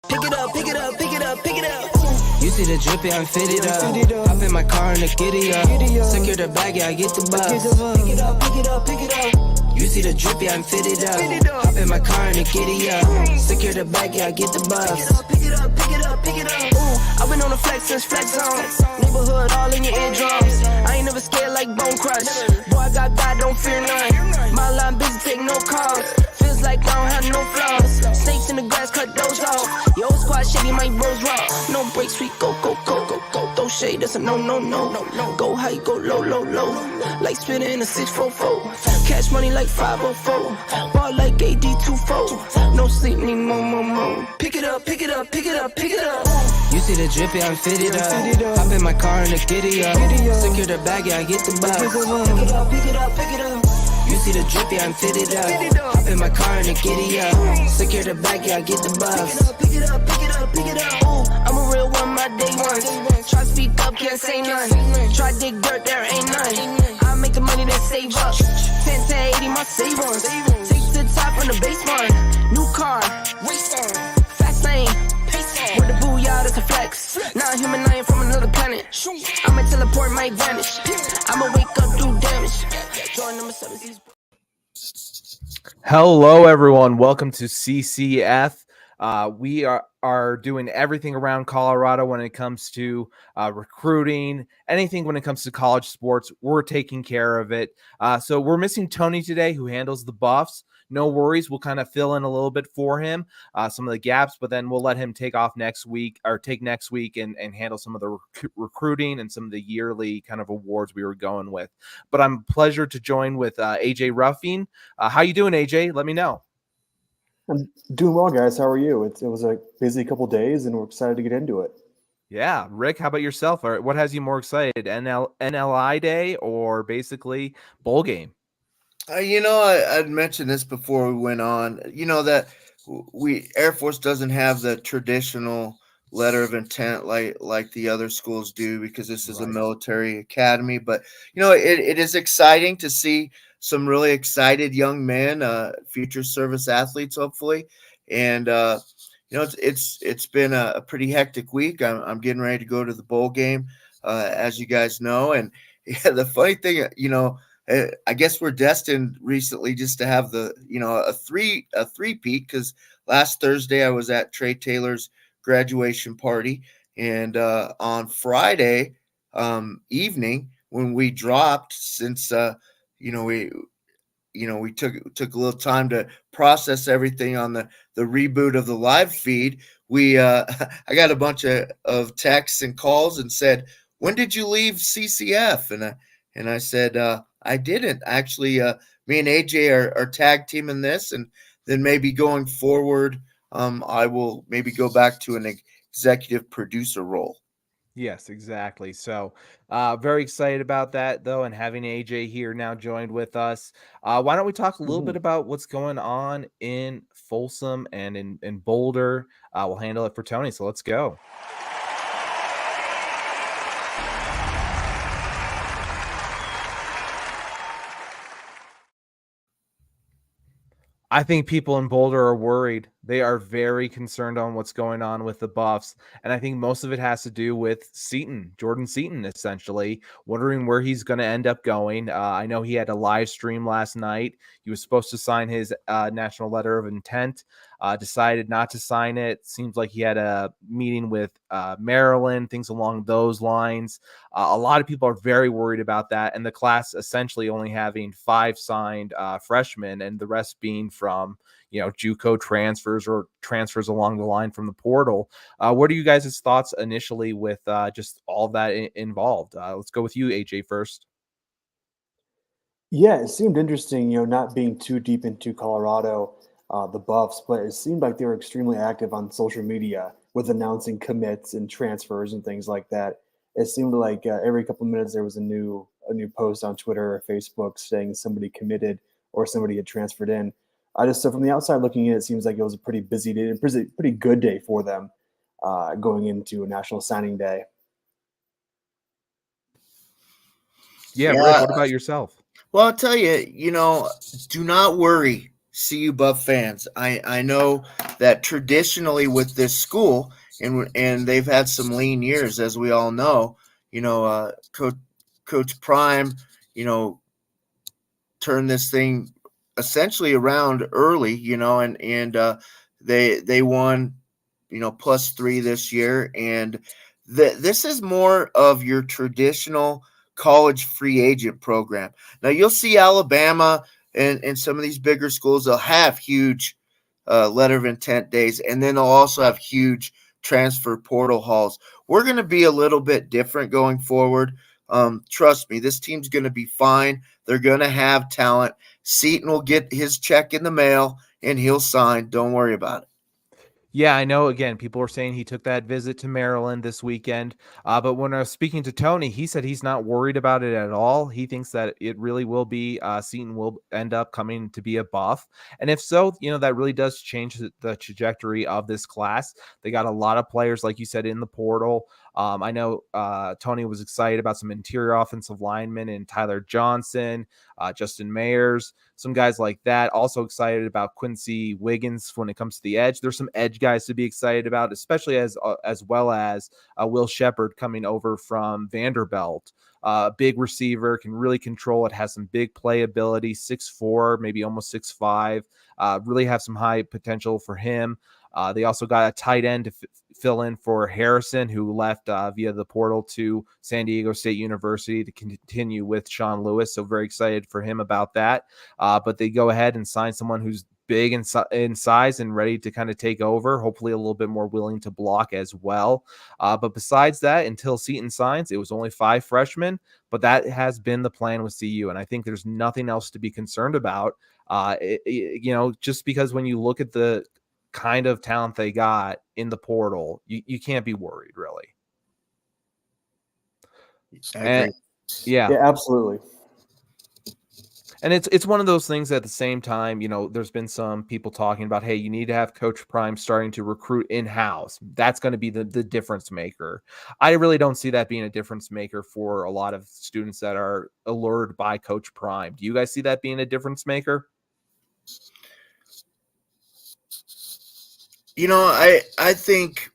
Pick it up, pick it up, pick it up, pick it up. You see the drippy, I'm fitted up. Hop in my car and the giddy up. Secure the bag, yeah, I get the bus. Pick it up, pick it up, pick it up. You see the drippy, I'm fitted up. Hop in my car and the giddy up. Secure the bag, yeah, I get the bus. Pick it up, pick it up, pick it up. Ooh, I've been on the flex since flex zone. Neighborhood all in your eardrums. I ain't never scared like Bone Crush. Boy, I got God, don't fear none. My line busy, take no calls. Feels like I don't have no flaws. Snakes in the grass, cut those off. Yo, squad shady, my bros raw. No breaks, we go, go, go, go, go. Throw shade, that's a no, no, no, no, no. Go high, go low, low, low. Like spinning in a 644. Cash money like 504. Ball like AD24. No sleep, need more, more, more. Pick it up, pick it up, pick it up, pick it up. You see the drippy, I'm fitted up. Hop in my car and the giddy up. Secure the bag, yeah, I get the bus. Pick it up, pick it up, pick it up. You see the drippy, I'm fitted up. Hop in my car and the giddy up. Secure the bag, yeah, I get the bus. Pick it up, pick it up, pick it up. Ooh, I'm a real one, my day ones. Try to speak up, can't say none. Try to dig dirt, there ain't none. I make the money that save up. 10 to 80, my save ones. Take to the top on the base one. New car, fast lane. With the booyah, that's a flex. Not a human, I ain't from another planet. I'ma teleport, might vanish. I'ma wake up, do damage. Join number 7. Hello, everyone. Welcome to CCF. We are doing everything around Colorado when it comes to recruiting, anything when it comes to college sports. We're taking care of it. So we're missing Tony today, who handles the Buffs. No worries. We'll kind of fill in a little bit for him, some of the gaps, but then we'll let him take next week and handle some of the recruiting and some of the yearly kind of awards we were going with. But I'm pleasure to join with AJ Ruffing. How you doing, AJ? Let me know. I'm doing well, guys. How are you? It was a busy couple days, and we're excited to get into it. Yeah. Rick, how about yourself? Or what has you more excited, NLI Day or basically bowl game? I'd mentioned this before we went on, that Air Force doesn't have the traditional letter of intent like the other schools do, because this is a military academy. But, it is exciting to see some really excited young men, future service athletes, hopefully. And, it's been a pretty hectic week. I'm getting ready to go to the bowl game, as you guys know. And the funny thing, I guess we're destined recently just to have a three-peat, because last Thursday I was at Trey Taylor's graduation party, and on Friday evening when we dropped, since we took a little time to process everything on the reboot of the live feed. I got a bunch of texts and calls and said, "When did you leave CCF?" And I said, I didn't. Actually, me and AJ are tag teaming this, and then maybe going forward, I will maybe go back to an executive producer role. Yes, exactly. So very excited about that, though, and having AJ here now joined with us. Why don't we talk a little bit about what's going on in Folsom and in Boulder? We'll handle it for Tony, so let's go. I think people in Boulder are worried. They are very concerned on what's going on with the Buffs. And I think most of it has to do with Jordan Seaton, essentially, wondering where he's going to end up going. I know he had a live stream last night. He was supposed to sign his national letter of intent, decided not to sign it. Seems like he had a meeting with Maryland, things along those lines. A lot of people are very worried about that. And the class essentially only having 5 signed freshmen, and the rest being from JUCO transfers or transfers along the line from the portal. What are you guys' thoughts initially with just all that involved? Let's go with you, AJ, first. Yeah, it seemed interesting, not being too deep into Colorado, the Buffs, but it seemed like they were extremely active on social media with announcing commits and transfers and things like that. It seemed like every couple of minutes there was a new post on Twitter or Facebook saying somebody committed or somebody had transferred in. So from the outside looking in, it seems like it was a pretty busy day, a pretty good day for them going into a National Signing Day. Yeah, Rick, what about yourself? Well, I'll tell you, do not worry, CU Buff fans, I know that traditionally with this school, and they've had some lean years, as we all know. Coach Prime, turned this thing essentially around early, and they won, +3 this year, and this is more of your traditional college free agent program. Now you'll see Alabama and some of these bigger schools, they'll have huge letter of intent days, and then they'll also have huge transfer portal hauls. We're going to be a little bit different going forward. Trust me, this team's going to be fine. They're going to have talent. Seton will get his check in the mail and he'll sign. Don't worry about it. Yeah, I know. Again, people were saying he took that visit to Maryland this weekend. But when I was speaking to Tony, he said he's not worried about it at all. He thinks that it really will be Seton will end up coming to be a Buff. And if so, that really does change the trajectory of this class. They got a lot of players, like you said, in the portal. I know Tony was excited about some interior offensive linemen and Tyler Johnson, Justin Mayers, some guys like that. Also excited about Quincy Wiggins when it comes to the edge. There's some edge guys to be excited about, especially as well as Will Shepherd coming over from Vanderbilt. Big receiver, can really control it, has some big playability, 6'4", maybe almost 6'5". Really have some high potential for him. They also got a tight end to fill in for Harrison, who left via the portal to San Diego State University to continue with Sean Lewis. So very excited for him about that. But they go ahead and sign someone who's big in size and ready to kind of take over, hopefully a little bit more willing to block as well. But besides that, until Seton signs, it was only 5 freshmen, but that has been the plan with CU. And I think there's nothing else to be concerned about. Just because when you look at the kind of talent they got in the portal, you can't be worried, really. I agree. Yeah, absolutely. And it's one of those things at the same time, there's been some people talking about, hey, you need to have Coach Prime starting to recruit in-house. That's going to be the difference maker. I really don't see that being a difference maker for a lot of students that are allured by Coach Prime. Do you guys see that being a difference maker? I think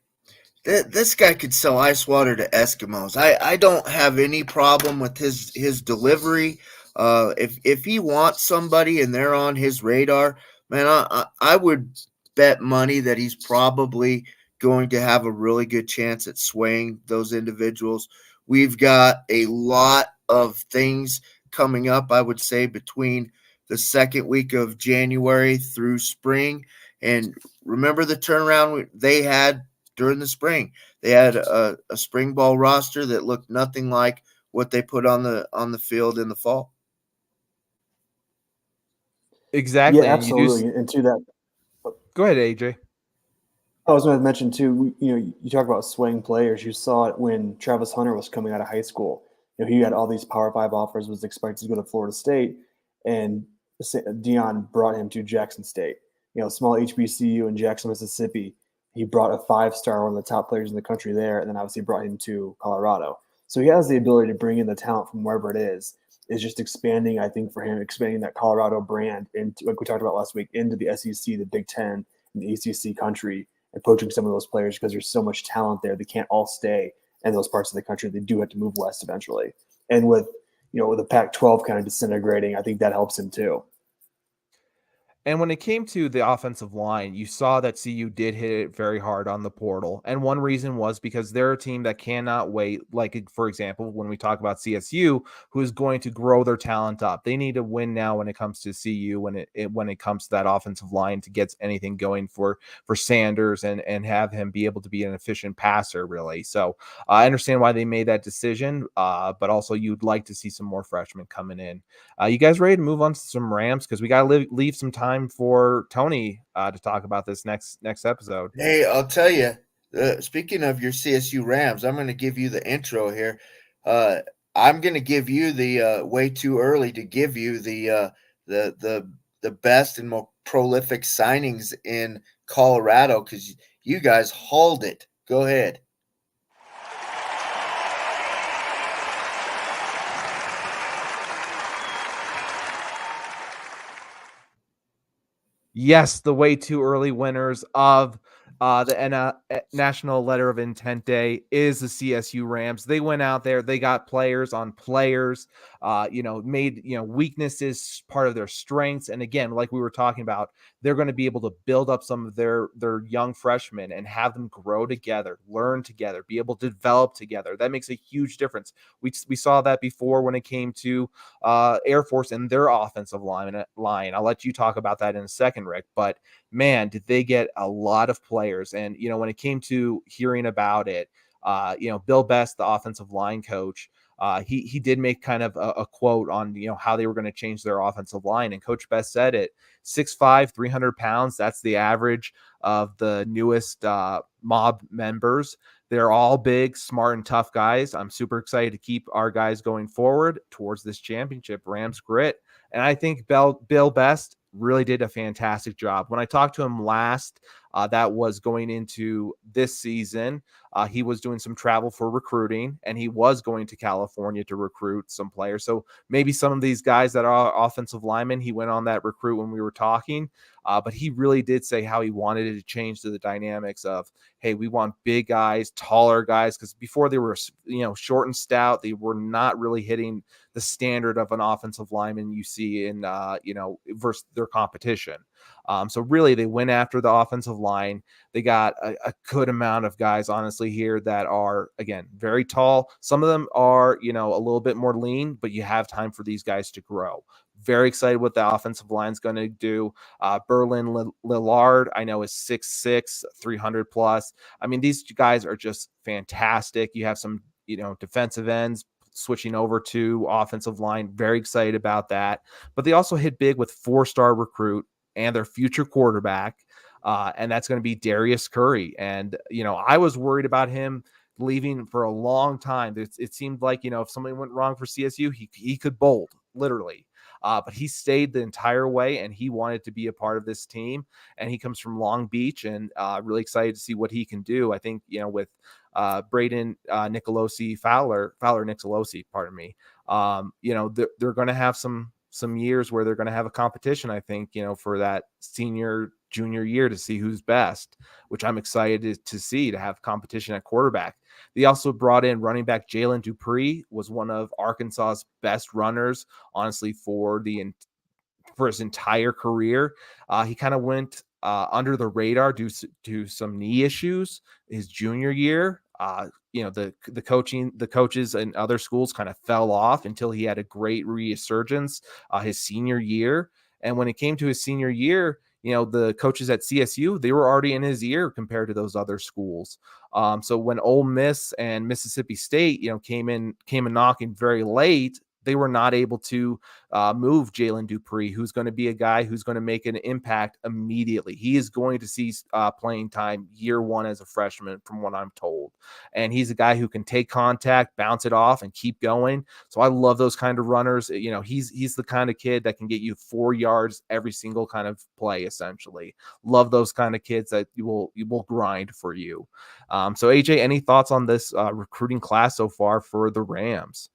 that this guy could sell ice water to Eskimos. I don't have any problem with his delivery. If he wants somebody and they're on his radar, man, I would bet money that he's probably going to have a really good chance at swaying those individuals. We've got a lot of things coming up, I would say, between the second week of January through spring. And remember the turnaround they had during the spring. They had a spring ball roster that looked nothing like what they put on the field in the fall. Exactly. Yeah, absolutely. And to that, go ahead, AJ. I was going to mention too. You talk about swaying players. You saw it when Travis Hunter was coming out of high school. He had all these Power 5 offers, was expected to go to Florida State, and Deion brought him to Jackson State. Small HBCU in Jackson, Mississippi. He brought a 5-star, one of the top players in the country there, and then obviously brought him to Colorado. So he has the ability to bring in the talent from wherever it is. It's just expanding, I think, for him, expanding that Colorado brand into, like we talked about last week, into the SEC, the Big Ten, and the ACC country, and poaching some of those players because there's so much talent there. They can't all stay in those parts of the country. They do have to move west eventually. And with the Pac-12 kind of disintegrating, I think that helps him too. And when it came to the offensive line, you saw that CU did hit it very hard on the portal. And one reason was because they're a team that cannot wait. Like, for example, when we talk about CSU, who is going to grow their talent up. They need to win now when it comes to CU, when it comes to that offensive line to get anything going for Sanders and have him be able to be an efficient passer, really. So I understand why they made that decision, but also you'd like to see some more freshmen coming in. You guys ready to move on to some Rams? Because we got to leave some time for Tony to talk about this next episode. Hey, I'll tell you, speaking of your CSU Rams, I'm going to give you the intro here. I'm going to give you the way too early to give you the best and more prolific signings in Colorado because you guys hauled it. Go ahead. Yes, the way too early winners of the National Letter of Intent Day is the CSU Rams. They went out there, they got players on players, made, weaknesses part of their strengths. And again, like we were talking about, they're going to be able to build up some of their young freshmen and have them grow together, learn together, be able to develop together. That makes a huge difference. We saw that before when it came to Air Force and their offensive line. I'll let you talk about that in a second, Rick. But man, did they get a lot of players. And, when it came to hearing about it, Bill Best, the offensive line coach, he did make kind of a quote on, how they were going to change their offensive line. And Coach Best said it, 6'5", 300 pounds. That's the average of the newest mob members. They're all big, smart, and tough guys. I'm super excited to keep our guys going forward towards this championship, Rams grit. And I think Bill Best really did a fantastic job. When I talked to him last, that was going into this season, he was doing some travel for recruiting, and he was going to California to recruit some players. So maybe some of these guys that are offensive linemen, he went on that recruit when we were talking. But he really did say how he wanted it to change to the dynamics of, hey, we want big guys, taller guys, because before they were, short and stout, they were not really hitting the standard of an offensive lineman you see in, versus their competition. So really, they went after the offensive line. They got a good amount of guys, honestly, here that are, again, very tall. Some of them are, a little bit more lean, but you have time for these guys to grow. Very excited what the offensive line is going to do. Berlin Lillard, I know, is 6'6", 300 plus. I mean, these guys are just fantastic. You have some, defensive ends switching over to offensive line. Very excited about that. But they also hit big with 4-star recruit and their future quarterback. And that's going to be Darius Curry. And, I was worried about him leaving for a long time. It seemed like, if something went wrong for CSU, he could bolt, literally. But he stayed the entire way, and he wanted to be a part of this team. And he comes from Long Beach, and really excited to see what he can do. I think, with Braden Fowler Nicolosi, pardon me. They're going to have some years where they're going to have a competition, I think, for that junior year to see who's best, which I'm excited to see, to have competition at quarterback. They also brought in running back Jalen Dupree, was one of Arkansas's best runners, honestly, for his entire career. He kind of went under the radar due to some knee issues his junior year. The coaches and other schools kind of fell off until he had a great resurgence his senior year. And when it came to his senior year, the coaches at CSU, they were already in his ear compared to those other schools. So when Ole Miss and Mississippi State, came in knocking very late, they were not able to move Jalen Dupree, who's going to be a guy who's going to make an impact immediately. He is going to see playing time year one as a freshman, from what I'm told. And he's a guy who can take contact, bounce it off, and keep going. So I love those kind of runners. He's the kind of kid that can get you 4 yards every single kind of play, essentially. Love those kind of kids that you will grind for you. So AJ, any thoughts on this recruiting class so far for the Rams?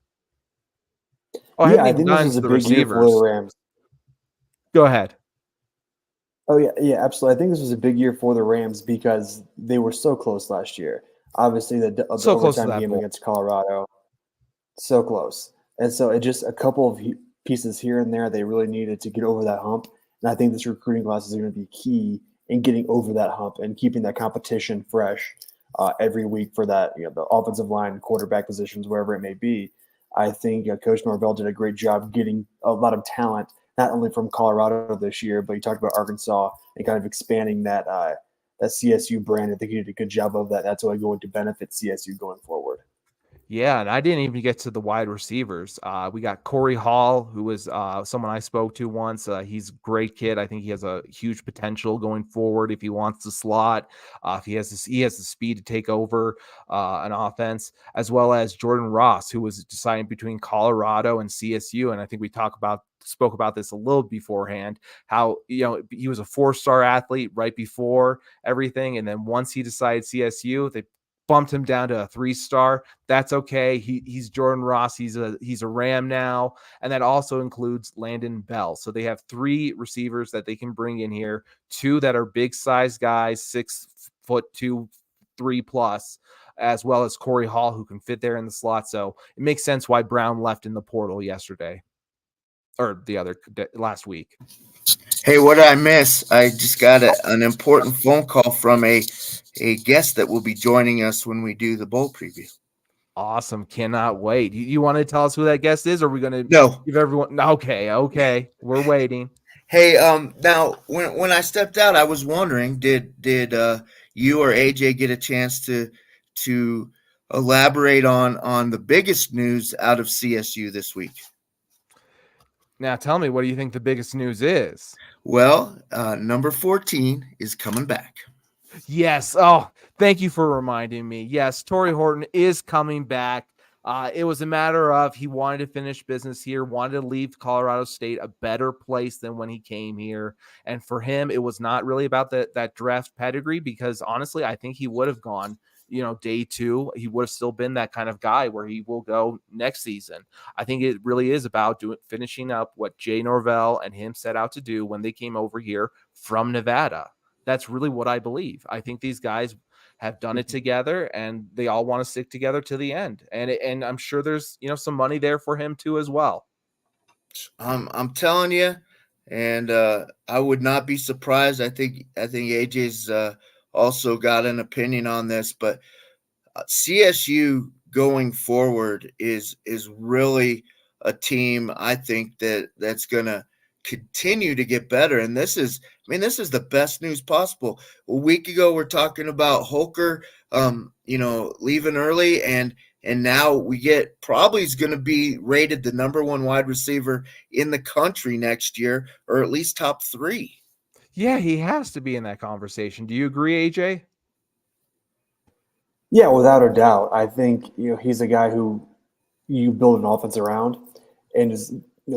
I think this is a big year for the Rams. Go ahead. Oh, yeah, absolutely. I think this was a big year for the Rams because they were so close last year. Obviously, the overtime game against Colorado, so close. And so it just a couple of pieces here and there they really needed to get over that hump. And I think this recruiting class is going to be key in getting over that hump and keeping that competition fresh every week for that, the offensive line, quarterback positions, wherever it may be. I think Coach Norvell did a great job getting a lot of talent, not only from Colorado this year, but he talked about Arkansas and kind of expanding that CSU brand. I think he did a good job of that. That's what's going to benefit CSU going forward. Yeah, and I didn't even get to the wide receivers. We got Corey Hall, who was someone I spoke to once. He's a great kid. I think he has a huge potential going forward if he wants to slot. If he has the speed to take over an offense, as well as Jordan Ross, who was deciding between Colorado and CSU. And I think we spoke about this a little beforehand, how, he was a 4-star athlete right before everything. And then once he decided CSU, they bumped him down to a 3-star. That's okay. He's Jordan Ross. He's a Ram now. And that also includes Landon Bell. So they have 3 receivers that they can bring in here, 2 that are big size guys, 6'2", 3+, as well as Corey Hall, who can fit there in the slot. So it makes sense why Brown left in the portal yesterday or last week. Hey, what did I miss? I just got an important phone call from a guest that will be joining us when we do the bowl preview. Awesome. Cannot wait. You want to tell us who that guest is, or are we going to No. give everyone? Okay. We're waiting. Hey, now when I stepped out, I was wondering, did you or AJ get a chance to elaborate on the biggest news out of CSU this week? Now tell me, what do you think the biggest news is? Well, number 14 is coming back. Yes. Oh, thank you for reminding me. Yes, Torrey Horton is coming back. It was a matter of he wanted to finish business here, wanted to leave Colorado State a better place than when he came here. And for him, it was not really about that draft pedigree, because honestly, I think he would have gone, day 2. He would have still been that kind of guy where he will go next season. I think it really is about finishing up what Jay Norvell and him set out to do when they came over here from Nevada. That's really what I believe. I think these guys have done it together, and they all want to stick together to the end. And I'm sure there's, some money there for him too as well. I'm telling you, and I would not be surprised. I think AJ's also got an opinion on this, but CSU going forward is really a team, I think, that's going to continue to get better. And this is the best news possible. A week ago, we're talking about Holker, leaving early, and now we get probably is going to be rated the number 1 wide receiver in the country next year, or at least top 3. Yeah, he has to be in that conversation. Do you agree, AJ? Yeah, without a doubt. I think he's a guy who you build an offense around and just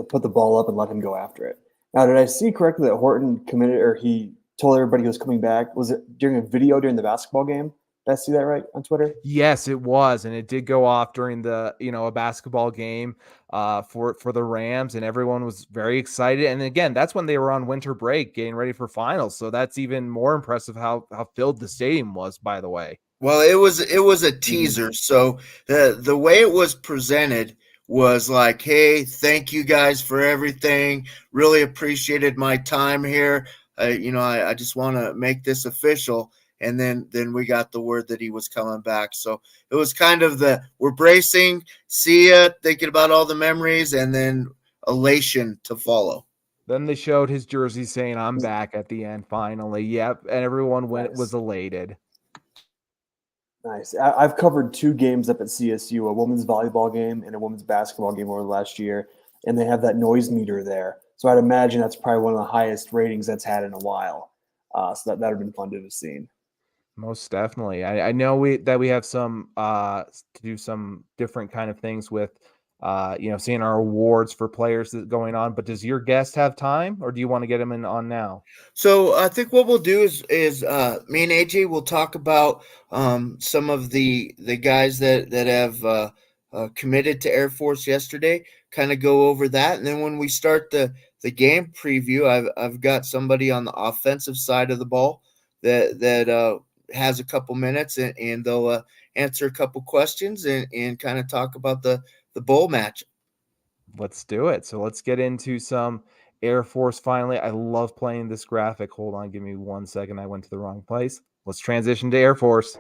put the ball up and let him go after it. Now, did I see correctly that Horton committed, or he told everybody he was coming back? Was it during a video during the basketball game? Did I see that right on Twitter? Yes, it was, and it did go off during the a basketball game for the Rams, and everyone was very excited. And again, that's when they were on winter break, getting ready for finals. So that's even more impressive how filled the stadium was. By the way, well, it was a teaser. So the way it was presented was like, hey, thank you guys for everything. Really appreciated my time here. I just want to make this official. And then we got the word that he was coming back. So it was kind of we're bracing, see ya, thinking about all the memories, and then elation to follow. Then they showed his jersey saying, "I'm back" at the end, finally. Yep. And everyone was elated. Nice. I've covered 2 games up at CSU, a women's volleyball game and a women's basketball game over the last year, and they have that noise meter there. So I'd imagine that's probably one of the highest ratings that's had in a while. So that would have been fun to have seen. Most definitely. I know we have some to do some different kind of things with seeing our awards for players that going on, but does your guest have time, or do you want to get him on now? So I think what we'll do is me and AJ will talk about some of the guys that have committed to Air Force yesterday, kind of go over that. And then when we start the game preview, I've got somebody on the offensive side of the ball that has a couple minutes, and they'll answer a couple questions and kind of talk about the bowl match. Let's do it. So let's get into some Air Force finally. I love playing this graphic. Hold on, give me 1 second. I went to the wrong place. Let's transition to Air Force.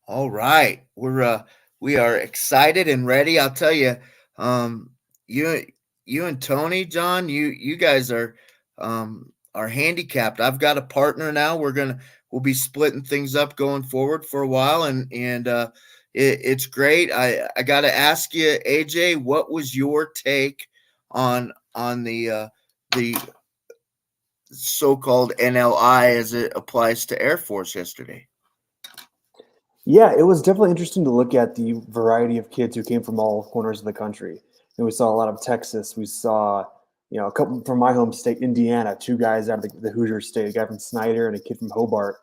All right, we are excited and ready. I'll tell you, you and Tony, John, you guys are handicapped. I've got a partner now. We'll be splitting things up going forward for a while, and it's great. I got to ask you, AJ, what was your take on the so-called NLI as it applies to Air Force yesterday? Yeah, it was definitely interesting to look at the variety of kids who came from all corners of the country. And we saw a lot of Texas. We saw, a couple from my home state, Indiana, two guys out of the Hoosier State, a guy from Snyder and a kid from Hobart.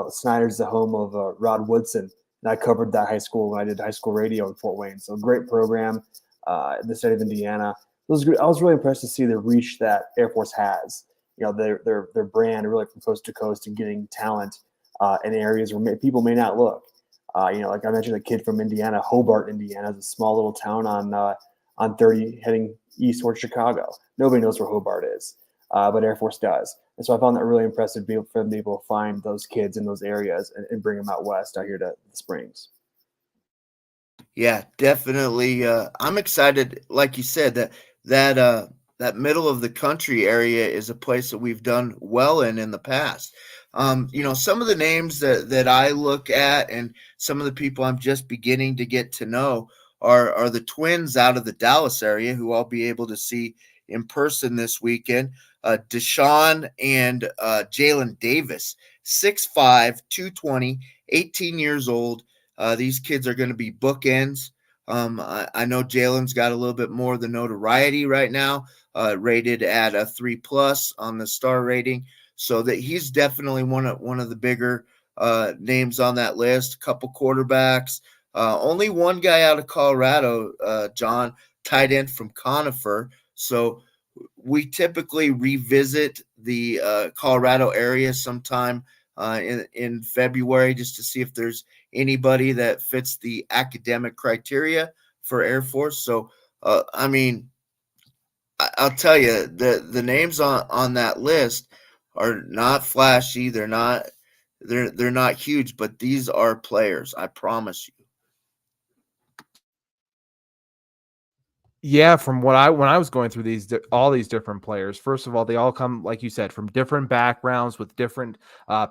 Snyder's the home of Rod Woodson, and I covered that high school when I did high school radio in Fort Wayne. So great program in the state of Indiana. I was really impressed to see the reach that Air Force has. Their brand really from coast to coast and getting talent in areas where people may not look. Like I mentioned, a kid from Indiana, Hobart, Indiana, is a small little town on 30 heading east towards Chicago. Nobody knows where Hobart is, but Air Force does. And so I found that really impressive for them to be able to find those kids in those areas and bring them out west, out here to the Springs. Yeah, definitely. I'm excited, like you said, that middle of the country area is a place that we've done well in the past. Some of the names that I look at and some of the people I'm just beginning to get to know are the twins out of the Dallas area who I'll be able to see in person this weekend. Deshaun and Jalen Davis, 6'5", 220, 18 years old. These kids are going to be bookends. I know Jalen's got a little bit more of the notoriety right now, rated at a 3+ on the star rating. So that he's definitely one of the bigger names on that list. A couple quarterbacks. Only one guy out of Colorado, John, tight end from Conifer. So we typically revisit the Colorado area sometime in February just to see if there's anybody that fits the academic criteria for Air Force. So, I'll tell you, the names on that list are not flashy. They're not huge, but these are players. I promise you. Yeah, from when I was going through all these different players, first of all, they all come, like you said, from different backgrounds with different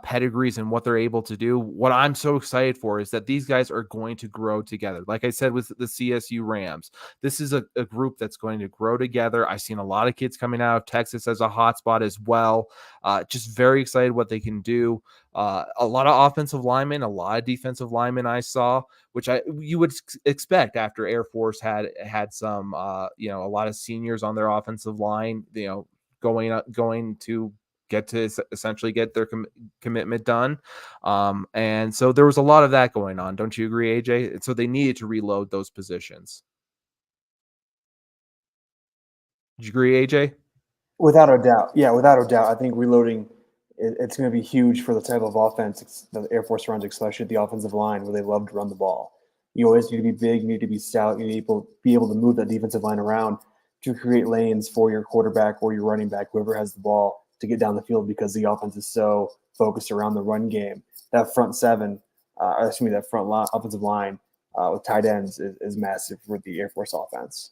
pedigrees and what they're able to do. What I'm so excited for is that these guys are going to grow together. Like I said, with the CSU Rams, this is a group that's going to grow together. I've seen a lot of kids coming out of Texas as a hotspot as well. Just very excited what they can do. A lot of offensive linemen, a lot of defensive linemen I saw, which you would expect after Air Force had some, a lot of seniors on their offensive line, going to get to essentially get their commitment done. And so there was a lot of that going on. Don't you agree, AJ? So they needed to reload those positions. Did you agree, AJ? Without a doubt. Yeah, without a doubt. I think reloading, it's going to be huge for the type of offense the Air Force runs, especially at the offensive line where they love to run the ball. You always need to be big, you need to be stout, you need to be able to move that defensive line around to create lanes for your quarterback or your running back, whoever has the ball, to get down the field because the offense is so focused around the run game. That front seven, that front line, offensive line with tight ends is massive for the Air Force offense.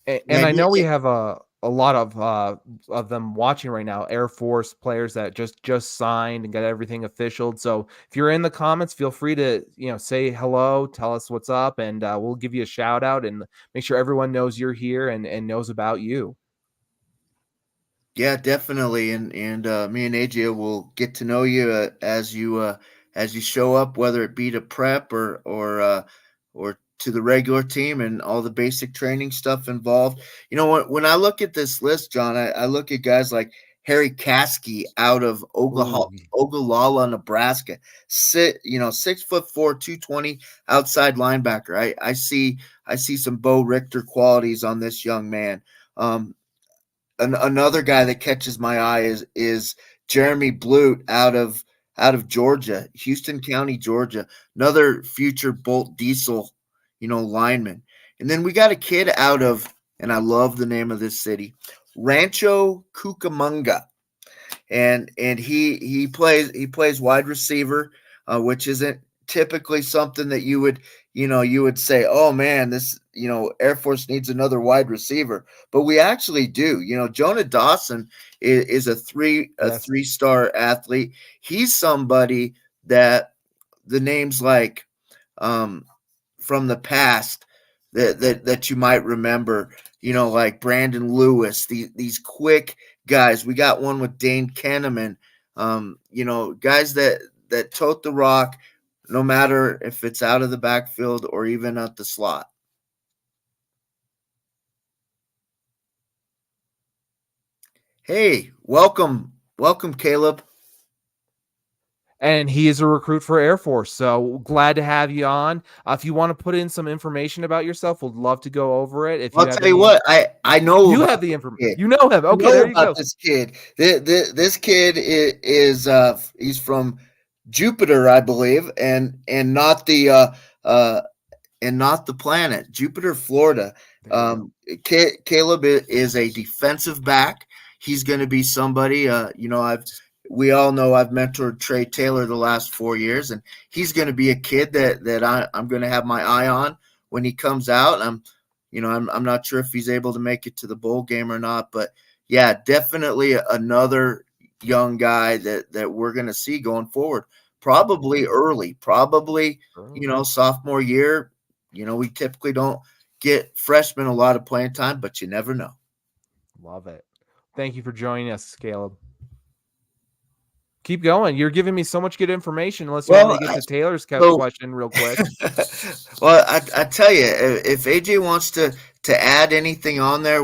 And I know we have a lot of them watching right now, Air Force players that just signed and got everything official. So if you're in the comments, feel free to say hello, tell us what's up, and we'll give you a shout out and make sure everyone knows you're here and knows about you. Yeah, definitely, and me and AJ will get to know you as you show up, whether it be to prep or to the regular team and all the basic training stuff involved. When I look at this list, John, I look at guys like Harry Caskey out of Ogallala, Nebraska. 6'4", 220 outside linebacker. I see some Bo Richter qualities on this young man. Another guy that catches my eye is Jeremy Blute out of Georgia, Houston County, Georgia. Another future Bolt Diesel, lineman. And then we got a kid out of, and I love the name of this city, Rancho Cucamonga, and he plays wide receiver, which isn't typically something that you would say, oh man, this Air Force needs another wide receiver, but we actually do. Jonah Dawson is a three-star athlete. He's somebody that the names like from the past that you might remember, like Brandon Lewis, these quick guys. We got one with Dane Kenneman, guys that tote the rock, no matter if it's out of the backfield or even at the slot. Hey, welcome, Caleb. And he is a recruit for Air Force. So glad to have you on. If you want to put in some information about yourself, we'd love to go over it. If I'll tell you what, I know you have the information. You know him. Okay, there you go. This kid. This kid is he's from Jupiter, I believe, and not the planet, Jupiter, Florida. Caleb is a defensive back. He's going to be somebody. We all know I've mentored Trey Taylor the last 4 years, and he's going to be a kid that I'm going to have my eye on when he comes out. I'm not sure if he's able to make it to the bowl game or not, but yeah, definitely another young guy that we're going to see going forward. Probably early, sophomore year. We typically don't get freshmen a lot of playing time, but you never know. Love it. Thank you for joining us, Caleb. Keep going. You're giving me so much good information. Unless you want to get to Taylor's question real quick. Well, I tell you, if AJ wants to add anything on there,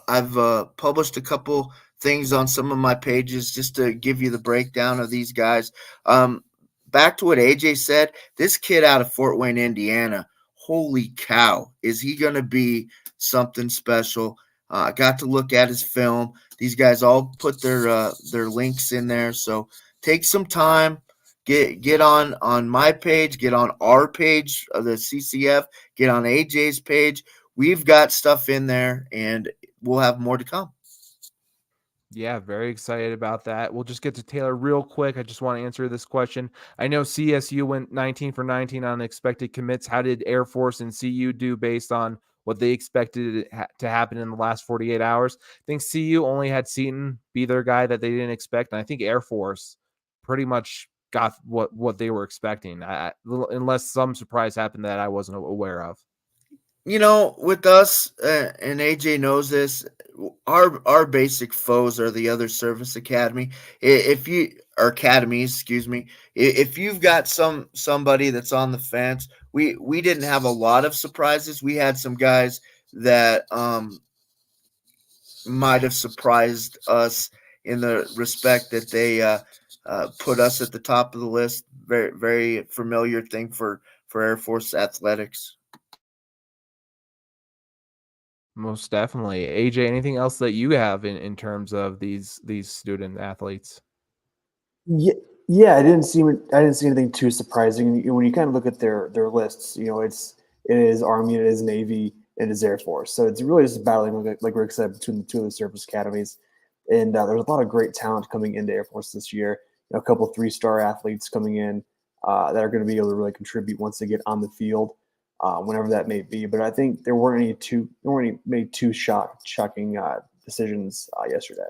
I've published a couple things on some of my pages just to give you the breakdown of these guys. Back to what AJ said, this kid out of Fort Wayne, Indiana, holy cow, is he going to be something special? I got to look at his film. These guys all put their links in there. So take some time, get on my page, get on our page of the CCF, get on AJ's page. We've got stuff in there, and we'll have more to come. Yeah, very excited about that. We'll just get to Taylor real quick. I just want to answer this question. I know CSU went 19 for 19 on expected commits. How did Air Force and CU do based on what they expected to happen in the last 48 hours? I think CU only had Seton be their guy that they didn't expect. And I think Air Force pretty much got what they were expecting, unless some surprise happened that I wasn't aware of. With us, and AJ knows this, our basic foes are the other service academies, excuse me. If you've got somebody that's on the fence, we didn't have a lot of surprises. We had some guys that might have surprised us in the respect that they put us at the top of the list. Very, very familiar thing for Air Force athletics. Most definitely. AJ, anything else that you have in terms of these student athletes? Yeah, I didn't see anything too surprising. When you kind of look at their lists, it is Army, it is Navy, it is Air Force. So it's really just battling, like Rick said, between the two of the service academies. And there's a lot of great talent coming into Air Force this year. A couple 3-star athletes coming in that are going to be able to really contribute once they get on the field. Whenever that may be, but I think there weren't any two shocking decisions yesterday.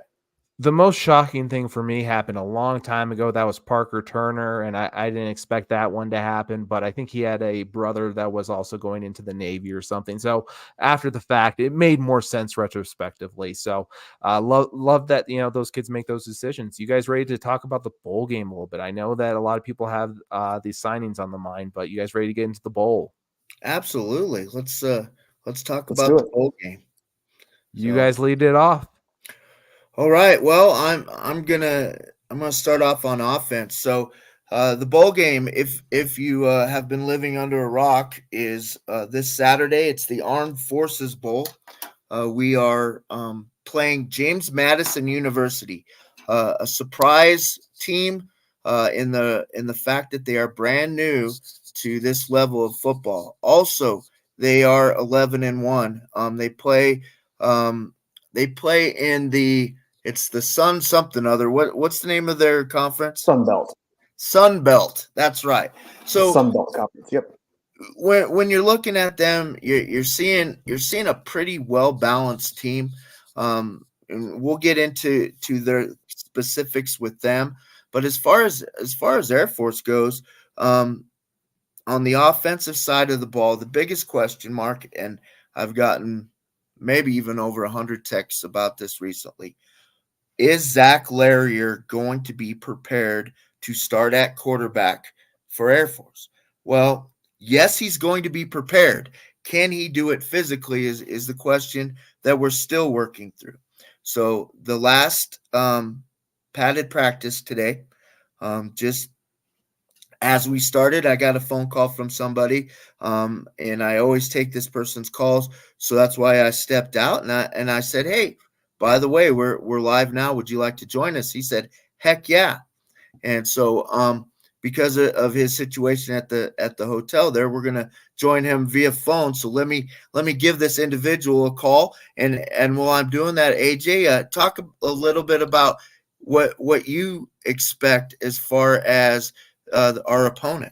The most shocking thing for me happened a long time ago. That was Parker Turner, and I didn't expect that one to happen, but I think he had a brother that was also going into the Navy or something. So after the fact, it made more sense retrospectively. So love that, those kids make those decisions. You guys ready to talk about the bowl game a little bit? I know that a lot of people have these signings on the mind, but you guys ready to get into the bowl? Absolutely. Let's talk about the bowl game. You guys lead it off. All right. Well, I'm gonna start off on offense. So the bowl game, if you have been living under a rock, is this Saturday. It's the Armed Forces Bowl. We are playing James Madison University, a surprise team in the fact that they are brand new to this level of football. Also, they are 11-1. They play in it's the Sun something other. What's the name of their conference? Sun Belt. That's right. So Sun Belt Conference. Yep. When you're looking at them, you're seeing a pretty well balanced team. And we'll get into their specifics with them. But as far as Air Force goes, on the offensive side of the ball, the biggest question mark, and I've gotten maybe even over 100 texts about this recently, is Zach Larrier going to be prepared to start at quarterback for Air Force? Well, yes, he's going to be prepared. Can he do it physically is the question that we're still working through. So the last padded practice today, just as we started, I got a phone call from somebody, and I always take this person's calls, so that's why I stepped out and I said, "Hey, by the way, we're live now. Would you like to join us?" He said, "Heck yeah!" And so, because of his situation at the hotel there, we're gonna join him via phone. So let me give this individual a call, and while I'm doing that, AJ, talk a little bit about what you expect as far as our opponent.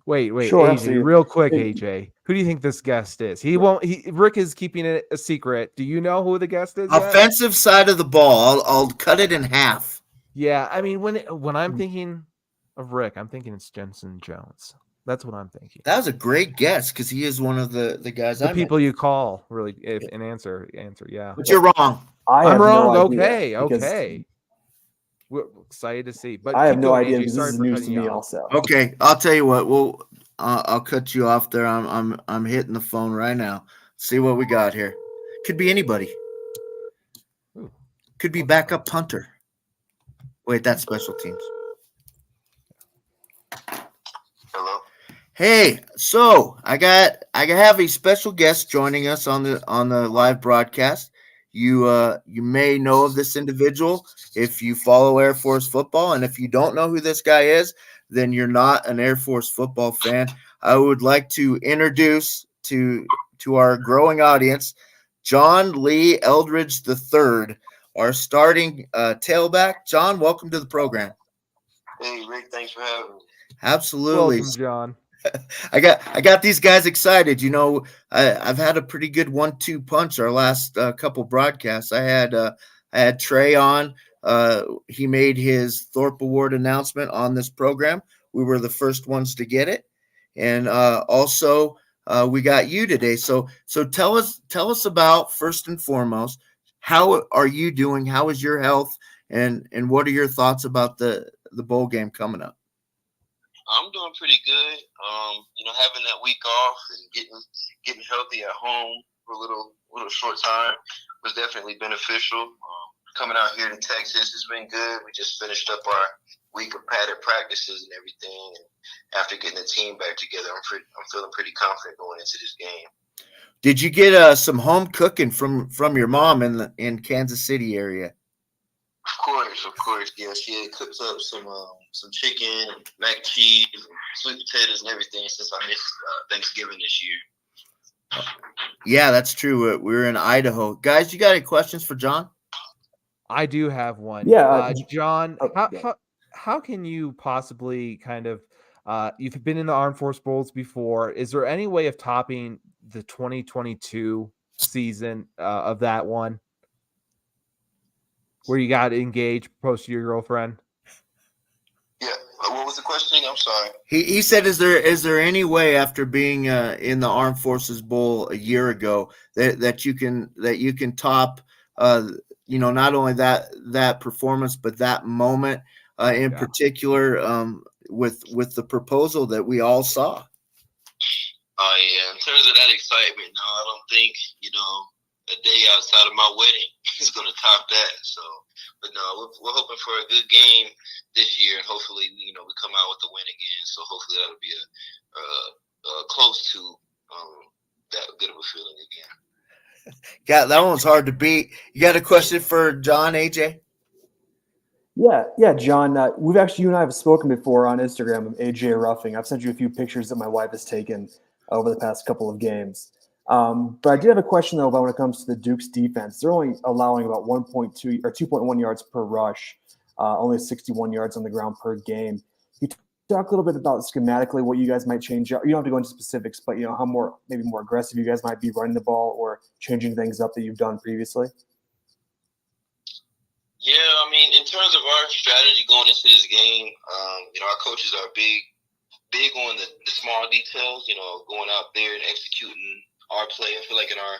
Wait, Sure, AJ, absolutely. real quick, It- AJ. Who do you think this guest is? Rick is keeping it a secret. Do you know who the guest is yet? Offensive side of the ball, I'll cut it in half. Yeah, I mean, when I'm thinking of Rick, I'm thinking it's Jensen Jones. That's what I'm thinking. That was a great guess because he is one of the guys. The people you call, really, if an answer. Yeah, but you're wrong. I I'm have wrong. no idea Okay. We're excited to see. But I have keep no going, idea AJ. because this Sorry is for news cutting to you me off. also. Okay, I'll tell you what. Well, I'll cut you off there. I'm hitting the phone right now. See what we got here. Could be anybody. Ooh. Could be backup punter. Wait, that's special teams. Hello. Hey, so I have a special guest joining us on the live broadcast. You may know of this individual if you follow Air Force football, and if you don't know who this guy is, then you're not an Air Force football fan. I would like to introduce to our growing audience John Lee Eldridge III, our starting tailback. John, welcome to the program. Hey, Rick, thanks for having me. Absolutely. Welcome, John. I got these guys excited. You know, I've had a pretty good 1-2 punch our last couple broadcasts. I had Trey on. He made his Thorpe Award announcement on this program. We were the first ones to get it, and also we got you today. So tell us about, first and foremost, how are you doing? How is your health, and what are your thoughts about the bowl game coming up? I'm doing pretty good. Having that week off and getting healthy at home for a little short time was definitely beneficial. Coming out here to Texas has been good. We just finished up our week of padded practices and everything. And after getting the team back together, I'm feeling pretty confident going into this game. Did you get some home cooking from your mom in Kansas City area? Of course. Yeah, she had cooked up some chicken, mac and cheese, and sweet potatoes and everything since I missed Thanksgiving this year. Yeah, that's true. We're in Idaho. Guys, you got any questions for John? I do have one. Yeah, John, yeah. how can you possibly kind of you've been in the Armed Force Bowls before. Is there any way of topping the 2022 season of that one where you got engaged, proposed to your girlfriend? Yeah. What was the question? I'm sorry. He said, is there any way after being in the Armed Forces Bowl a year ago that you can top not only that performance but that moment in particular with the proposal that we all saw? Oh yeah. In terms of that excitement, no, I don't think a day outside of my wedding is going to top that. So, but no, we're hoping for a good game this year, and hopefully, we come out with the win again. So hopefully that'll be a close to that good of a feeling again. Yeah, that one's hard to beat. You got a question for John, AJ? Yeah, John. You and I have spoken before on Instagram of AJ Ruffing. I've sent you a few pictures that my wife has taken over the past couple of games. But I did have a question though about when it comes to the Duke's defense. They're only allowing about 1.2 or 2.1 yards per rush, only 61 yards on the ground per game. You talk a little bit about schematically what you guys might change up. You don't have to go into specifics, but how more aggressive you guys might be running the ball or changing things up that you've done previously. Yeah, I mean, in terms of our strategy going into this game, our coaches are big on the small details. Going out there and executing our play. I feel like in our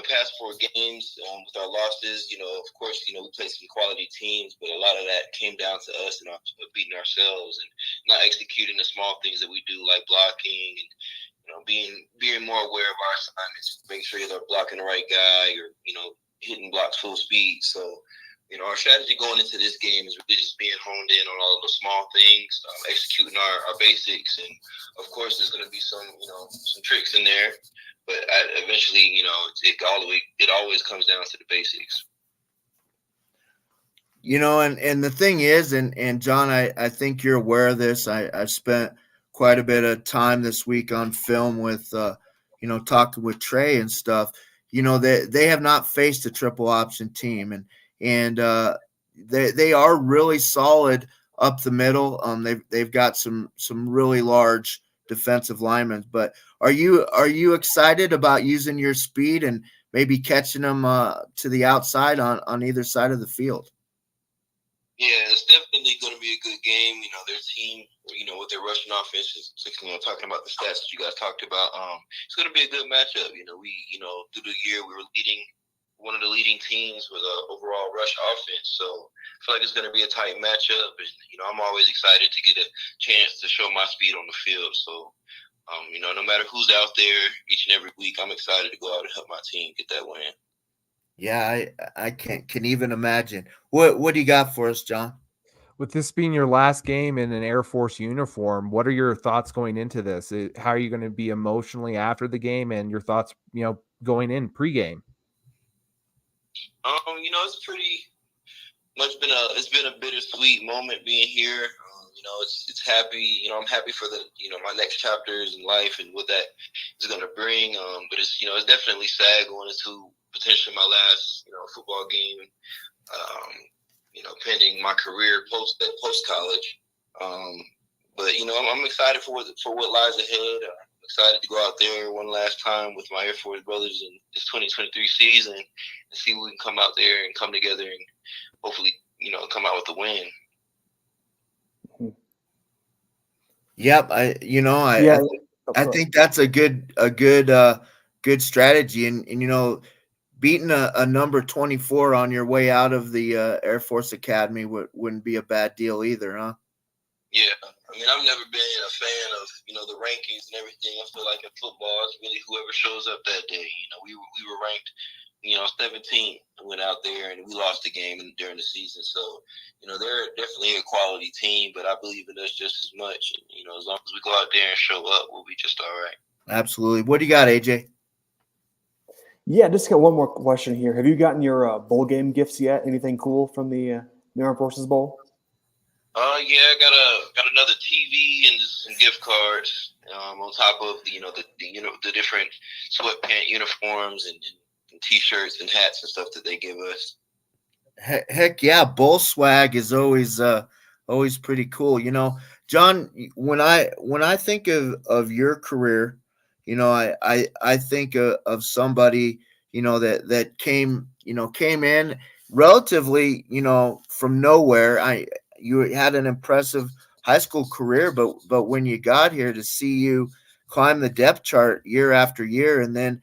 past 4 games with our losses, of course, we played some quality teams, but a lot of that came down to us and beating ourselves and not executing the small things that we do, like blocking and being more aware of our assignments, making sure they're blocking the right guy or hitting blocks full speed. So our strategy going into this game is really just being honed in on all of the small things, executing our basics, and of course there's going to be some tricks in there, but eventually it always comes down to the basics. And the thing is, and John, I think you're aware of this. I've spent quite a bit of time this week on film with, talking with Trey and stuff. They have not faced a triple option team, and they are really solid up the middle. They've got some really large defensive linemen. But are you excited about using your speed and maybe catching them to the outside on either side of the field? Yeah, it's definitely going to be a good game. Their team, with their rushing offense, talking about the stats that you guys talked about, it's going to be a good matchup. We, through the year, we were one of the leading teams with an overall rush offense. So I feel like it's going to be a tight matchup. And, I'm always excited to get a chance to show my speed on the field. So, no matter who's out there each and every week, I'm excited to go out and help my team get that win. Yeah, I can even imagine. What do you got for us, John? With this being your last game in an Air Force uniform, what are your thoughts going into this? How are you going to be emotionally after the game, and your thoughts, going in pregame? It's pretty much it's been a bittersweet moment being here. It's happy. I'm happy for the my next chapters in life and what that is going to bring. But it's it's definitely sad going into potentially my last football game. Pending my career post college. But I'm excited for what lies ahead. I'm excited to go out there one last time with my Air Force brothers in this 2023 season and see if we can come out there and come together and hopefully come out with a win. Yep, I think that's a good strategy, and beating a number 24 on your way out of the Air Force Academy wouldn't be a bad deal either, huh? Yeah, I've never been a fan of the rankings and everything. I feel like in football, it's really whoever shows up that day. We were ranked 17th, went out there and we lost the game during the season. So, they're definitely a quality team, but I believe in us just as much. And, as long as we go out there and show up, we'll be just all right. Absolutely. What do you got, AJ? Yeah, just got one more question here. Have you gotten your bowl game gifts yet? Anything cool from the Armed Forces Bowl? Yeah, I got another TV and some gift cards on top of the different sweatpant uniforms and T-shirts and hats and stuff that they give us. Heck yeah, bowl swag is always pretty cool. John, when I think of your career, I think of somebody that came in relatively from nowhere. You had an impressive high school career, but when you got here, to see you climb the depth chart year after year, and then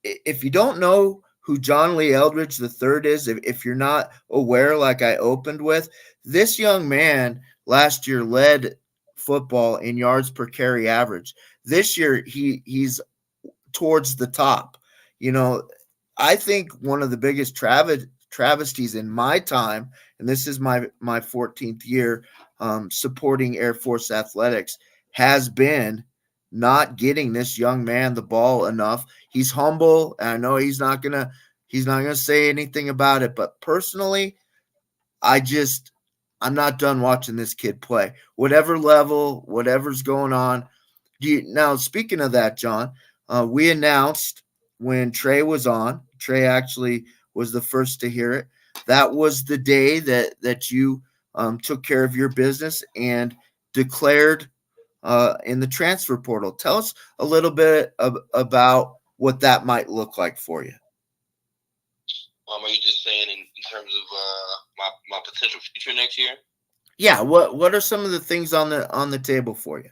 if you don't know who John Lee Eldridge III is, if you're not aware, like I opened with, this young man last year led football in yards per carry average. This year, he's towards the top. I think one of the biggest travesties in my time, and this is my 14th year supporting Air Force athletics, has been not getting this young man the ball enough. He's humble, and I know he's not gonna say anything about it, but personally, I'm not done watching this kid play. Whatever level, whatever's going on. Now, speaking of that, John, we announced when Trey was on. Trey actually was the first to hear it. That was the day that you took care of your business and declared in the transfer portal. Tell us a little bit about what that might look like for you. Are you just saying in terms of my potential future next year? Yeah. What are some of the things on the table for you?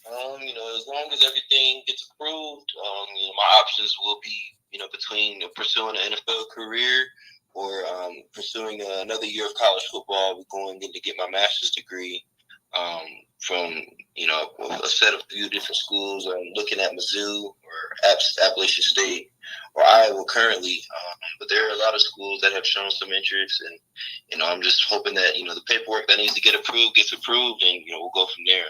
As long as everything gets approved, my options will be, between pursuing an NFL career or pursuing another year of college football. We're going in to get my master's degree from, a set of few different schools. I'm looking at Mizzou or Appalachian State or Iowa currently. But there are a lot of schools that have shown some interest. And, I'm just hoping that, the paperwork that needs to get approved gets approved, and, we'll go from there.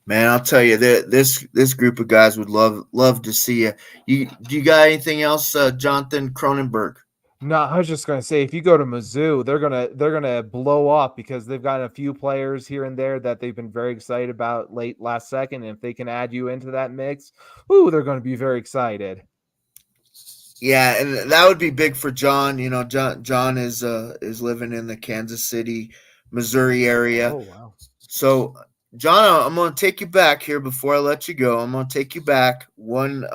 Man, I'll tell you that this group of guys would love to see you. Do you got anything else, Jonathan Cronenberg? No, I was just gonna say, if you go to Mizzou, they're gonna blow up because they've got a few players here and there that they've been very excited about late last second. And if they can add you into that mix, they're going to be very excited. Yeah, and that would be big for John. John is living in the Kansas City, Missouri area. Oh wow! So, John, I'm going to take you back here before I let you go. I'm going to take you back 1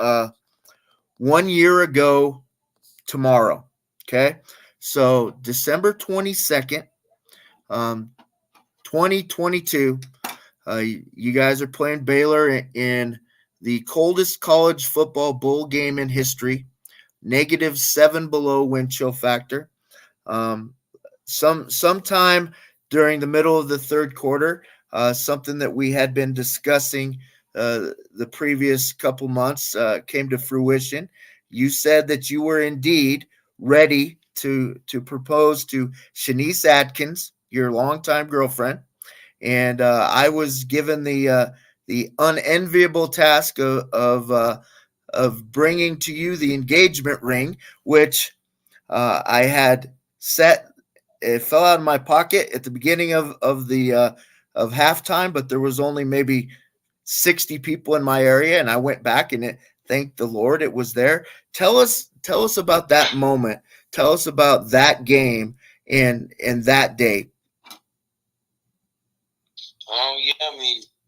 year ago tomorrow. Okay. So December 22nd, 2022, you guys are playing Baylor in the coldest college football bowl game in history, -7 below wind chill factor. Sometime during the middle of the third quarter, something that we had been discussing the previous couple months came to fruition. You said that you were indeed ready to propose to Shanice Atkins, your longtime girlfriend, and I was given the unenviable task of bringing to you the engagement ring, which I had set. It fell out of my pocket at the beginning of halftime, but there was only maybe 60 people in my area, and I went back and thank the Lord it was there. Tell us about that moment. Tell us about that game and that day.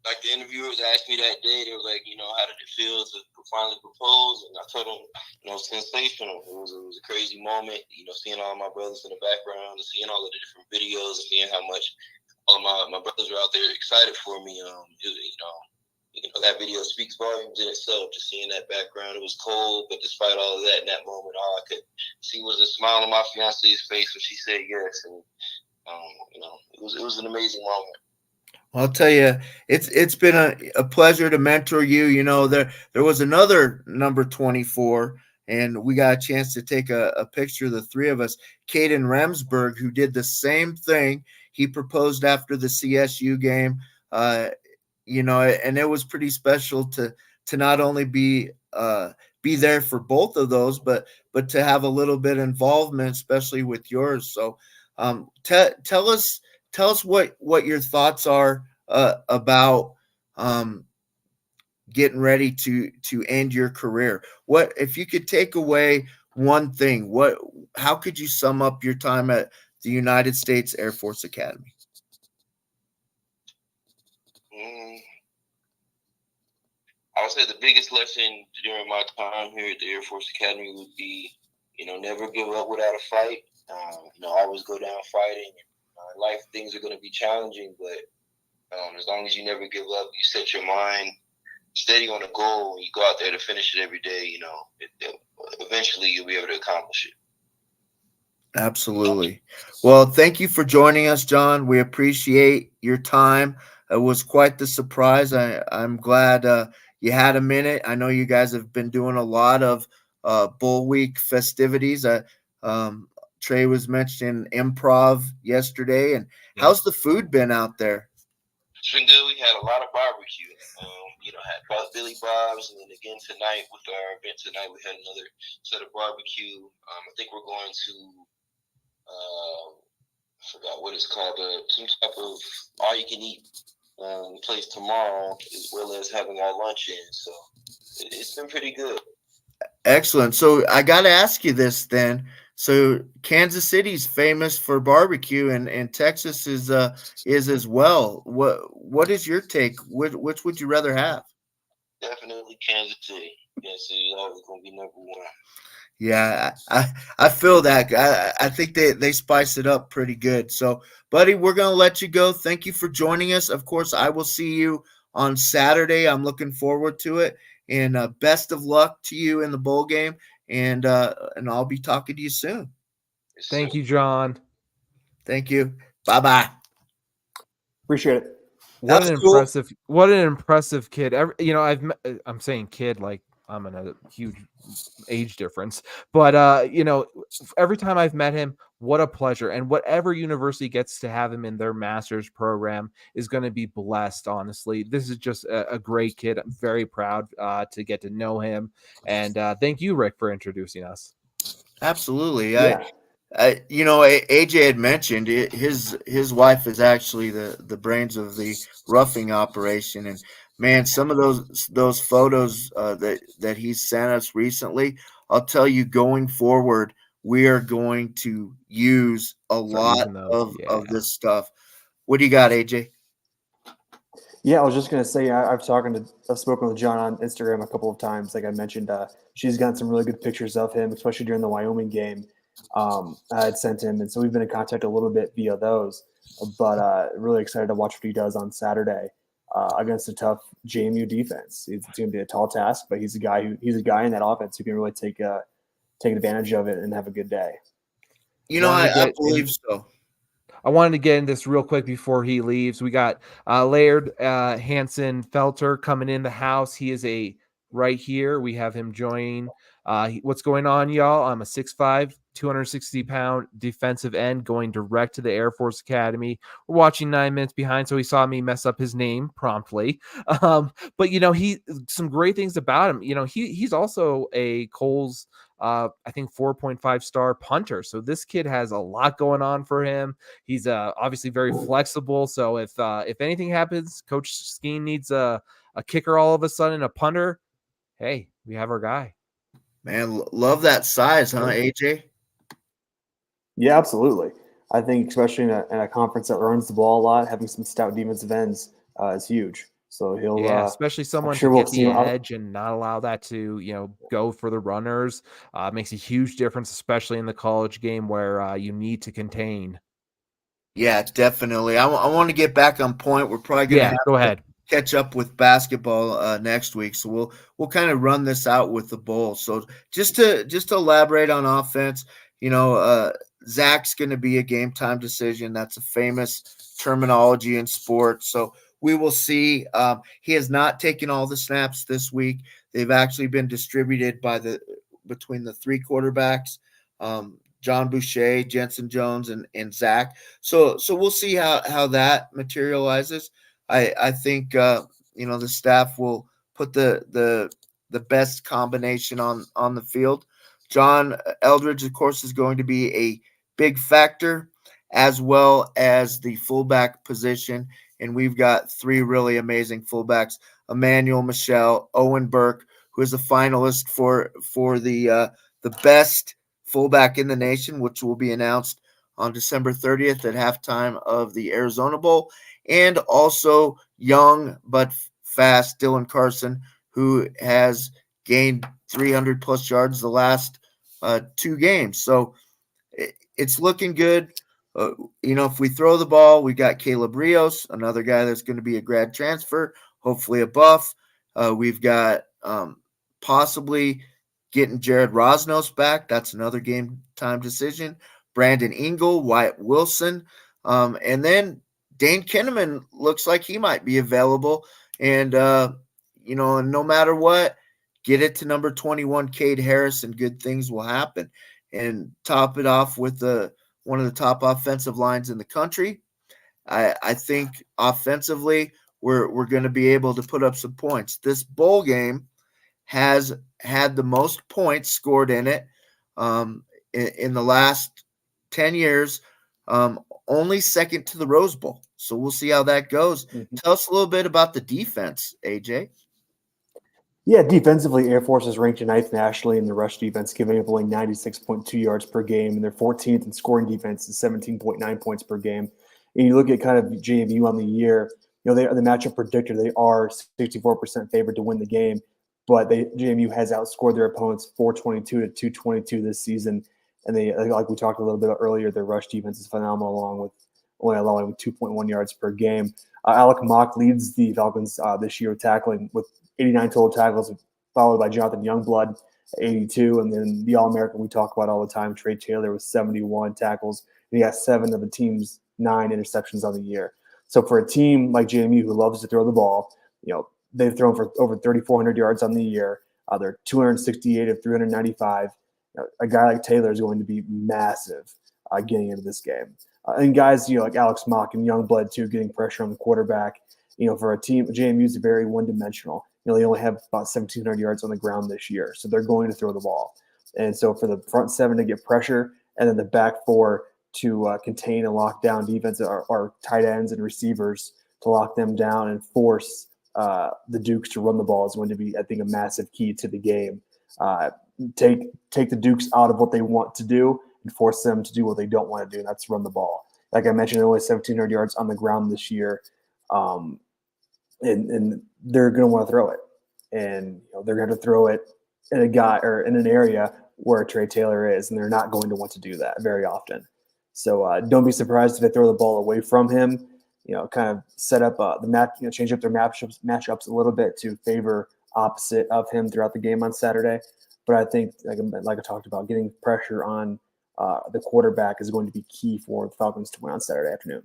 Like the interviewers asked me that day, they were like, how did it feel to finally propose? And I told them, sensational. It was a crazy moment, seeing all my brothers in the background and seeing all of the different videos and seeing how much all my brothers are out there excited for me. That video speaks volumes in itself. Just seeing that background, it was cold, but despite all of that, in that moment, all I could see was a smile on my fiance's face when she said yes, and it was an amazing moment. I'll tell you, it's been a pleasure to mentor you. There was another number 24, and we got a chance to take a picture of the three of us. Caden Remsburg, who did the same thing. He proposed after the CSU game, and it was pretty special to not only be there for both of those, but to have a little bit of involvement, especially with yours. So, tell us what your thoughts are about getting ready to end your career. What if you could take away one thing? How could you sum up your time at the United States Air Force Academy? I would say the biggest lesson during my time here at the Air Force Academy would be, never give up without a fight. Always go down fighting. In life, things are going to be challenging, but as long as you never give up, you set your mind steady on a goal, and you go out there to finish it every day, eventually you'll be able to accomplish it. Absolutely. Well, thank you for joining us, John. We appreciate your time. It was quite the surprise. I'm glad you had a minute. I know you guys have been doing a lot of Bull Week festivities. Trey was mentioning improv yesterday. And how's the food been out there? It's been good. We had a lot of barbecue. Had both Billy Bob's, and then again tonight with our event tonight, we had another set of barbecue. I think we're going to, I forgot what it's called, some type of all-you-can-eat place tomorrow, as well as having our lunch in. So it's been pretty good. Excellent. So I got to ask you this then. So Kansas City's famous for barbecue, and Texas is as well. What is your take? Which would you rather have? Definitely Kansas City. Kansas City is always going to be number one. Yeah, I feel that. I think they spice it up pretty good. So, buddy, we're going to let you go. Thank you for joining us. Of course, I will see you on Saturday. I'm looking forward to it. And best of luck to you in the bowl game. And I'll be talking to you soon. Thank you, John. Thank you. Bye-bye. Appreciate it. What That's an cool. impressive kid. I'm saying kid like I'm in a huge age difference, but every time I've met him, what a pleasure. And whatever university gets to have him in their master's program is going to be blessed. Honestly, this is just a great kid. I'm very proud to get to know him. And thank you, Rick, for introducing us. Absolutely. Yeah. AJ had mentioned his wife is actually the brains of the roughing operation, and man, some of those photos that he sent us recently, I'll tell you, going forward, we are going to use a lot of this stuff. What do you got, AJ? Yeah, I was just gonna say I've spoken with John on Instagram a couple of times. Like I mentioned, she's gotten some really good pictures of him, especially during the Wyoming game. I had sent him, and so we've been in contact a little bit via those. But really excited to watch what he does on Saturday against a tough JMU defense. It's going to be a tall task, but he's a guy in that offense who can really take advantage of it and have a good day. I believe so. I wanted to get in this real quick before he leaves. We got Laird Hansen Felter coming in the house. He is right here. We have him join. What's going on, y'all? I'm a 6'5", 260-pound defensive end going direct to the Air Force Academy. We're watching 9 minutes behind, so he saw me mess up his name promptly. But he some great things about him. He's also a Coles I think 4.5 star punter. So this kid has a lot going on for him. He's obviously very flexible. So if anything happens, Coach Skeen needs a kicker all of a sudden, a punter, hey, we have our guy. Man, love that size, huh, AJ? Yeah, absolutely. I think especially in a conference that runs the ball a lot, having some stout defensive ends is huge. So he'll especially someone sure to we'll get see the him edge and not allow that to go for the runners. Makes a huge difference, especially in the college game where you need to contain. Yeah, definitely. I want to get back on point. We're probably going to go ahead. Catch up with basketball next week, so we'll kind of run this out with the bowl. So just to elaborate on offense, Zach's going to be a game time decision. That's a famous terminology in sports. So we will see. He has not taken all the snaps this week. They've actually been distributed between the three quarterbacks, John Boucher, Jensen Jones, and Zach. So we'll see how that materializes. I think the staff will put the best combination on the field. John Eldridge, of course, is going to be a big factor, as well as the fullback position. And we've got three really amazing fullbacks: Emmanuel Michelle, Owen Burke, who is a finalist for the best fullback in the nation, which will be announced on December 30th at halftime of the Arizona Bowl. And also young but fast Dylan Carson, who has gained 300-plus yards the last 2 games. So it's looking good. If we throw the ball, we got Caleb Rios, another guy that's going to be a grad transfer, hopefully a buff. We've got possibly getting Jared Rosnos back. That's another game time decision. Brandon Ingle, Wyatt Wilson, and then Dane Kinnaman looks like he might be available. And, no matter what, get it to number 21, Cade Harris, and good things will happen. And top it off with one of the top offensive lines in the country. I think offensively we're going to be able to put up some points. This bowl game has had the most points scored in it in the last 10 years, only second to the Rose Bowl. So we'll see how that goes. Mm-hmm. Tell us a little bit about the defense, AJ. Yeah, defensively, Air Force is ranked 9th nationally in the rush defense, giving up only 96.2 yards per game, and their 14th in scoring defense is 17.9 points per game. And you look at kind of JMU on the year, the matchup predictor, they are 64% favored to win the game, but JMU has outscored their opponents 422 to 222 this season. And they, like we talked a little bit earlier, their rush defense is phenomenal, along with only allowing 2.1 yards per game. Alec Mock leads the Falcons this year tackling with 89 total tackles, followed by Jonathan Youngblood, 82, and then the All-American we talk about all the time, Trey Taylor, with 71 tackles. And he got 7 of the team's 9 interceptions on the year. So for a team like JMU who loves to throw the ball, they've thrown for over 3,400 yards on the year. They're 268 of 395. A guy like Taylor is going to be massive getting into this game. And guys, like Alex Mock and Youngblood too, getting pressure on the quarterback. For a team, JMU is very one-dimensional. They only have about 1,700 yards on the ground this year, so they're going to throw the ball. And so for the front 7 to get pressure, and then the back 4 to contain and lock down defense, our tight ends and receivers to lock them down and force the Dukes to run the ball is going to be, I think, a massive key to the game. Take the Dukes out of what they want to do and force them to do what they don't want to do, and that's run the ball. Like I mentioned, only 1,700 yards on the ground this year, and they're going to want to throw it, and they're going to throw it in a guy or in an area where Trey Taylor is, and they're not going to want to do that very often. So don't be surprised if they throw the ball away from him. Kind of set up the map, change up their matchups a little bit to favor opposite of him throughout the game on Saturday. But I think, like I talked about, getting pressure on the quarterback is going to be key for the Falcons to win on Saturday afternoon.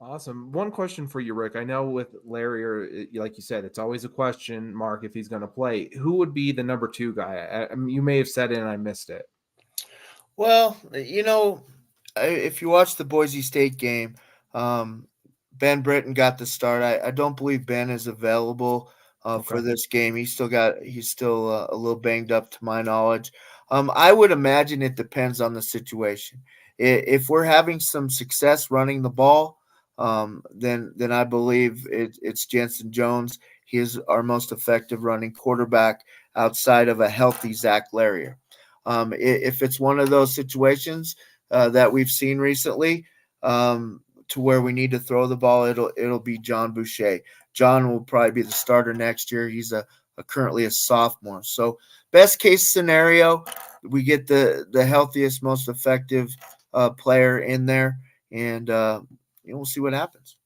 Awesome. One question for you, Rick. I know with Larry, or like you said, it's always a question mark if he's going to play. Who would be the number 2 guy? You may have said it and I missed it. Well, if you watch the Boise State game, Ben Britton got the start. I don't believe Ben is available for this game. He's still a little banged up to my knowledge. I would imagine it depends on the situation. If we're having some success running the ball, then I believe it's Jensen Jones. He is our most effective running quarterback outside of a healthy Zach Larrier. If it's one of those situations that we've seen recently, to where we need to throw the ball, it'll be John Boucher. John will probably be the starter next year. He's currently a sophomore. So best case scenario, we get the healthiest, most effective player in there, and we'll see what happens.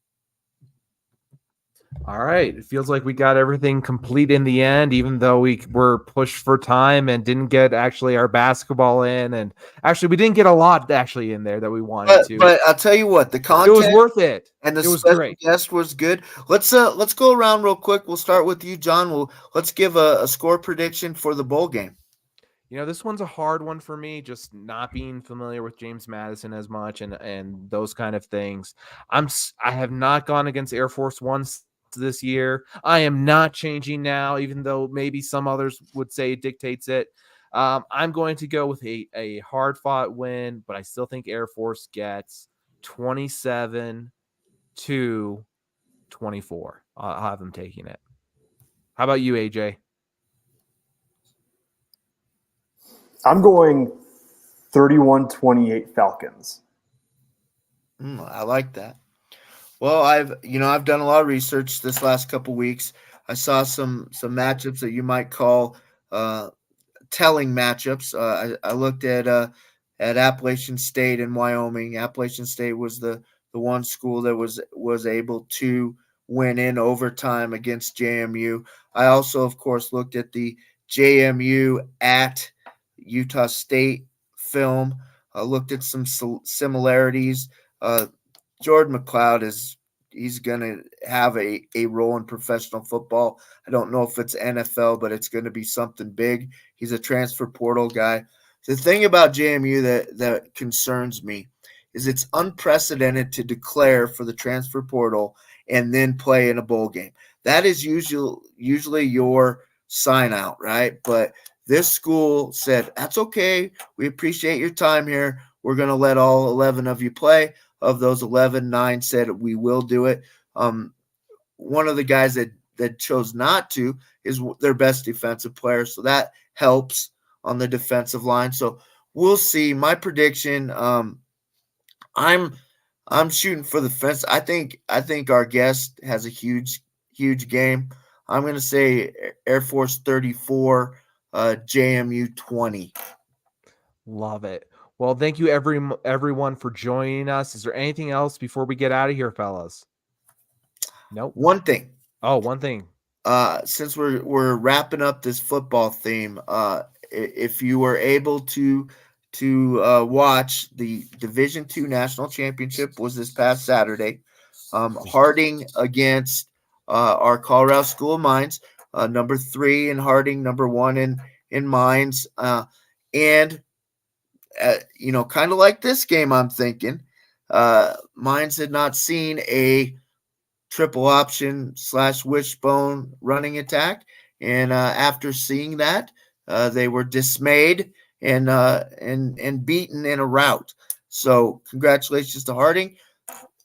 All right. It feels like we got everything complete in the end, even though we were pushed for time and didn't get actually our basketball in. And actually, we didn't get a lot actually in there that we wanted to. But I'll tell you what, the content, it was worth it. And the special guest was good. Let's go around real quick. We'll start with you, John. Let's give a score prediction for the bowl game. This one's a hard one for me, just not being familiar with James Madison as much and those kind of things. I have not gone against Air Force One this year. I am not changing now, even though maybe some others would say it dictates it. I'm going to go with a hard-fought win, but I still think Air Force gets 27-24. I'll have them taking it. How about you, AJ? I'm going 31-28 Falcons. I like that. Well, I've done a lot of research this last couple weeks. I saw some matchups that you might call telling matchups. I looked at Appalachian State and Wyoming. Appalachian State was the one school that was able to win in overtime against JMU. I also, of course, looked at the JMU at Utah State film. I looked at some similarities. Jordan McLeod he's going to have a role in professional football. I don't know if it's NFL, but it's going to be something big. He's a transfer portal guy. The thing about JMU that concerns me is it's unprecedented to declare for the transfer portal and then play in a bowl game. That is usually your sign out, right? But this school said, that's okay. We appreciate your time here. We're going to let all 11 of you play. Of those 11, 9 said we will do it. One of the guys that chose not to is their best defensive player, so that helps on the defensive line. So we'll see. My prediction, I'm shooting for the fence. I think our guest has a huge game. I'm going to say Air Force 34, JMU 20. Love it. Well, thank you everyone for joining us. Is there anything else before we get out of here, fellas? Nope. One thing. Oh, one thing. Since we're wrapping up this football theme, if you were able to watch the Division II National Championship was this past Saturday. Harding against our Colorado School of Mines, number 3 in Harding, number 1 in Mines, and kind of like this game, I'm thinking Mines had not seen a triple option / wishbone running attack, and after seeing that, they were dismayed and beaten in a rout. So congratulations to Harding.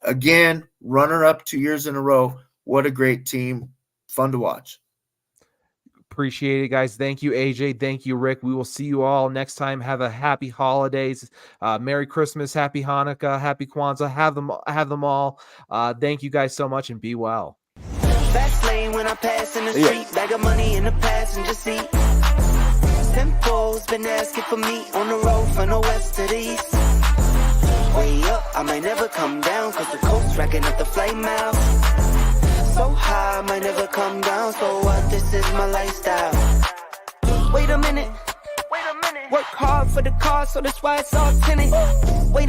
Again, runner-up 2 years in a row. What a great team. Fun to watch. Appreciate it, guys. Thank you, AJ. Thank you, Rick. We will see you all next time. Have a happy holidays. Merry Christmas, happy Hanukkah, happy Kwanzaa. Have them all. Thank you guys so much, and be well. Fast lane when I pass in the street. Bag of money in the passenger seat. Tempo's been asking for me on the road from the west to the east. Way up, I might never come down, cause the coast's racking up the flame out. So high, I might never come down, so what, this is my lifestyle. Wait a minute. Work hard for the car, so that's why it's all tinted. Wait